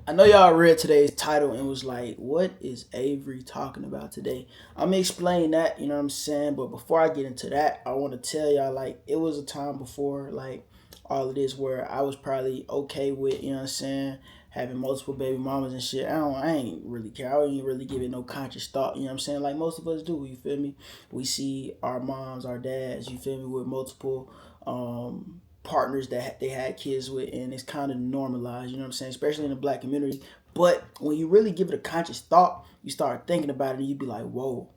I know y'all read today's title and was like, what is Avery talking about today? I'm gonna explain that, you know what I'm saying? But before I get into that, I want to tell y'all, like, it was a time before, like, all of this where I was probably okay with, you know what I'm saying, having multiple baby mamas and shit. I ain't really care. I ain't really give it no conscious thought, you know what I'm saying? Like most of us do, you feel me? We see our moms, our dads, you feel me, with multiple partners that they had kids with, and it's kind of normalized, you know what I'm saying, especially in the black community. But when you really give it a conscious thought, you start thinking about it and you be like, whoa,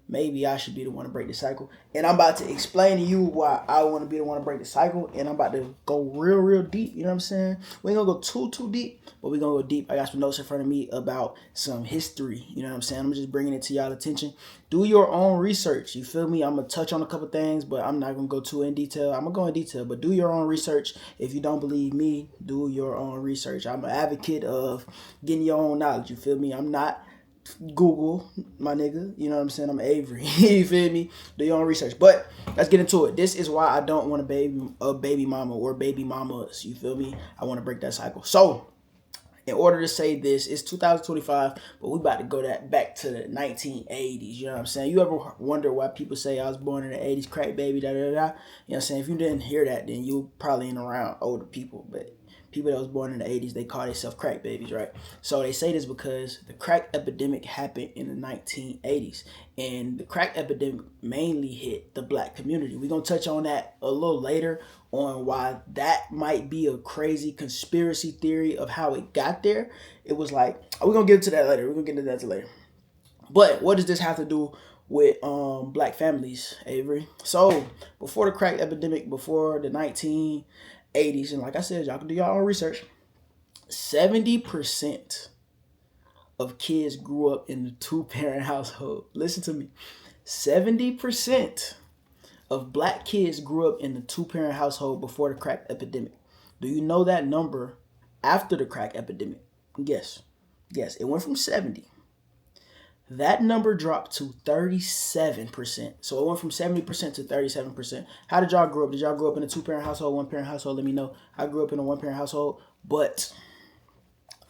maybe I should be the one to break the cycle. And I'm about to explain to you why I want to be the one to break the cycle. And I'm about to go real deep. You know what I'm saying? We ain't gonna go too deep, but we gonna go deep. I got some notes in front of me about some history. You know what I'm saying? I'm just bringing it to y'all attention. Do your own research. You feel me? I'm gonna touch on a couple things, but I'm not gonna go too in detail. I'm gonna go in detail, but do your own research. If you don't believe me, do your own research. I'm an advocate of getting your own knowledge. You feel me? I'm not Google, my nigga. You know what I'm saying? I'm Avery. You feel me? Do your own research. But let's get into it. This is why I don't want a baby mama or baby mamas. You feel me? I want to break that cycle. So, in order to say this, it's 2025, but we about to go back to the 1980s. You know what I'm saying? You ever wonder why people say I was born in the 80s, crack baby, da da da? You know what I'm saying? If you didn't hear that, then you probably ain't around older people. But people that was born in the 80s, they call themselves crack babies, right? So they say this because the crack epidemic happened in the 1980s. And the crack epidemic mainly hit the black community. We're going to touch on that a little later on why that might be a crazy conspiracy theory of how it got there. It was like, we're going to get into that later. We're going to get into that later. But what does this have to do with black families, Avery? So before the crack epidemic, before the 1980s, and like I said, y'all can do your own research, 70% of kids grew up in the two-parent household. Listen to me. 70% of black kids grew up in the two-parent household before the crack epidemic. Do you know that number after the crack epidemic? Guess. Yes, it went from 70. That number dropped to 37%. So it went from 70% to 37%. How did y'all grow up? Did y'all grow up in a two-parent household, one-parent household? Let me know. I grew up in a one-parent household, but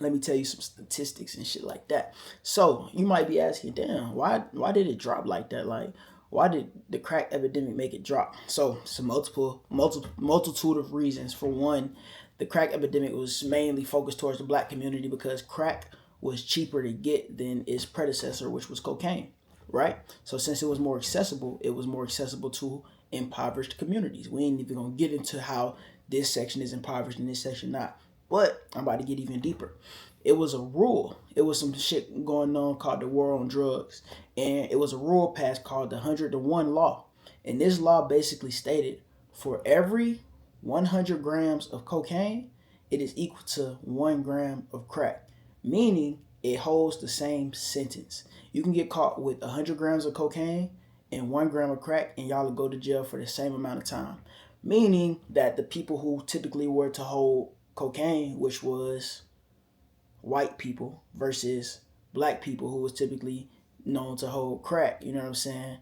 let me tell you some statistics and shit like that. So you might be asking, damn, why did it drop like that? Like, why did the crack epidemic make it drop? So it's a multitude of reasons. For one, the crack epidemic was mainly focused towards the black community because crack was cheaper to get than its predecessor, which was cocaine, right? So since it was more accessible to impoverished communities. We ain't even gonna get into how this section is impoverished and this section not. But I'm about to get even deeper. It was a rule. It was some shit going on called the war on drugs. And it was a rule passed called the 100-to-1 law. And this law basically stated for every 100 grams of cocaine, it is equal to 1 gram of crack, meaning it holds the same sentence. You can get caught with 100 grams of cocaine and 1 gram of crack, and y'all will go to jail for the same amount of time. Meaning that the people who typically were to hold cocaine, which was white people, versus black people who was typically known to hold crack, you know what I'm saying?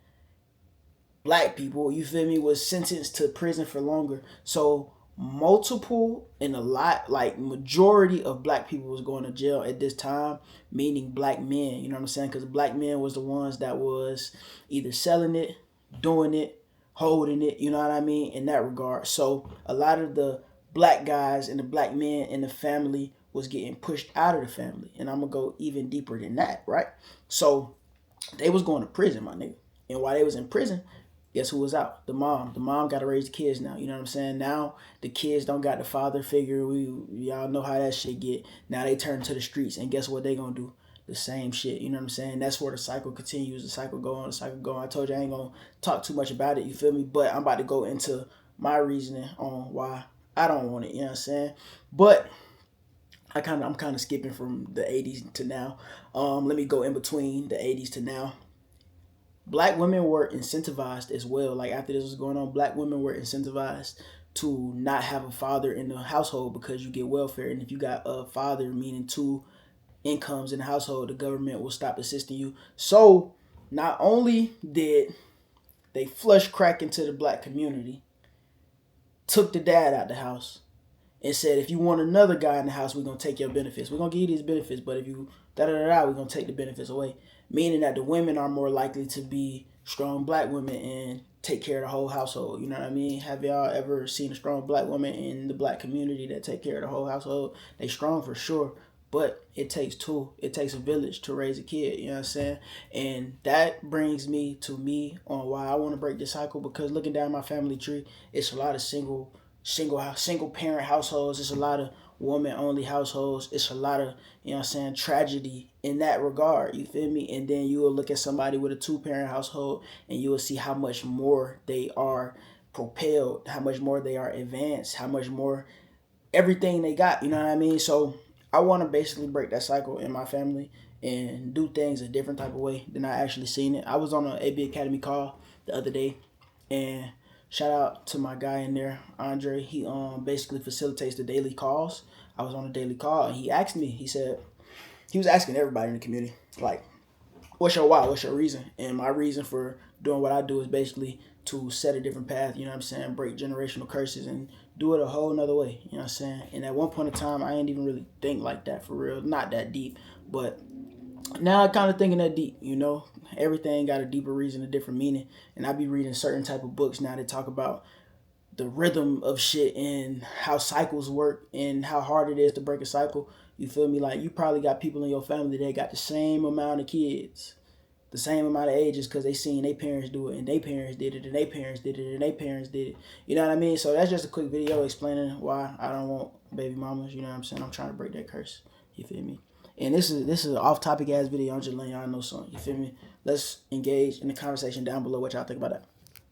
Black people, you feel me, was sentenced to prison for longer. So multiple and a lot, like majority of black people was going to jail at this time, meaning black men, you know what I'm saying? Because black men was the ones that was either selling it, doing it, holding it, you know what I mean, in that regard. So a lot of the black guys and the black men in the family was getting pushed out of the family. And I'm gonna go even deeper than that, right? So they was going to prison, my nigga. And while they was in prison, guess who was out? The mom. The mom got to raise the kids now. You know what I'm saying? Now the kids don't got the father figure. Y'all know how that shit get. Now they turn to the streets, and guess what they gonna do? The same shit. You know what I'm saying? That's where the cycle continues. The cycle go on. The cycle go on. I told you I ain't gonna talk too much about it. You feel me? But I'm about to go into my reasoning on why I don't want it. You know what I'm saying? But I'm kind of skipping from the 80s to now. Let me go in between the 80s to now. Black women were incentivized as well. Like after this was going on, black women were incentivized to not have a father in the household because you get welfare. And if you got a father, meaning two incomes in the household, the government will stop assisting you. So not only did they flush crack into the black community, took the dad out the house, and said, if you want another guy in the house, we're gonna take your benefits. We're gonna give you these benefits, but if you da da da da, we're gonna take the benefits away. Meaning that the women are more likely to be strong black women and take care of the whole household. You know what I mean? Have y'all ever seen a strong black woman in the black community that take care of the whole household? They strong for sure, but it takes two. It takes a village to raise a kid. You know what I'm saying? And that brings me to me on why I want to break this cycle, because looking down my family tree, it's a lot of single parent households. It's a lot of woman only households. It's a lot of, you know what I'm saying, tragedy in that regard. You feel me? And then you will look at somebody with a two-parent household and you will see how much more they are propelled, how much more they are advanced, how much more everything they got. You know what I mean? So I want to basically break that cycle in my family and do things a different type of way than I actually seen it. I was on an AB Academy call the other day, and shout out to my guy in there, Andre. He basically facilitates the daily calls. I was on a daily call, and he asked me. He said he was asking everybody in the community, like, what's your why? What's your reason? And my reason for doing what I do is basically to set a different path, you know what I'm saying, break generational curses and do it a whole nother way, you know what I'm saying? And at one point in time, I ain't even really think like that for real, not that deep, but now I kind of thinking that deep, you know? Everything got a deeper reason, a different meaning, and I be reading certain type of books now that talk about the rhythm of shit and how cycles work and how hard it is to break a cycle. You feel me? Like, you probably got people in your family that got the same amount of kids, the same amount of ages, because they seen their parents do it and their parents did it and their parents did it and their parents did it. You know what I mean? So that's just a quick video explaining why I don't want baby mamas. You know what I'm saying? I'm trying to break that curse. You feel me? And this is an off topic ass video. I'm just letting y'all know something. You feel me? Let's engage in the conversation down below what y'all think about that.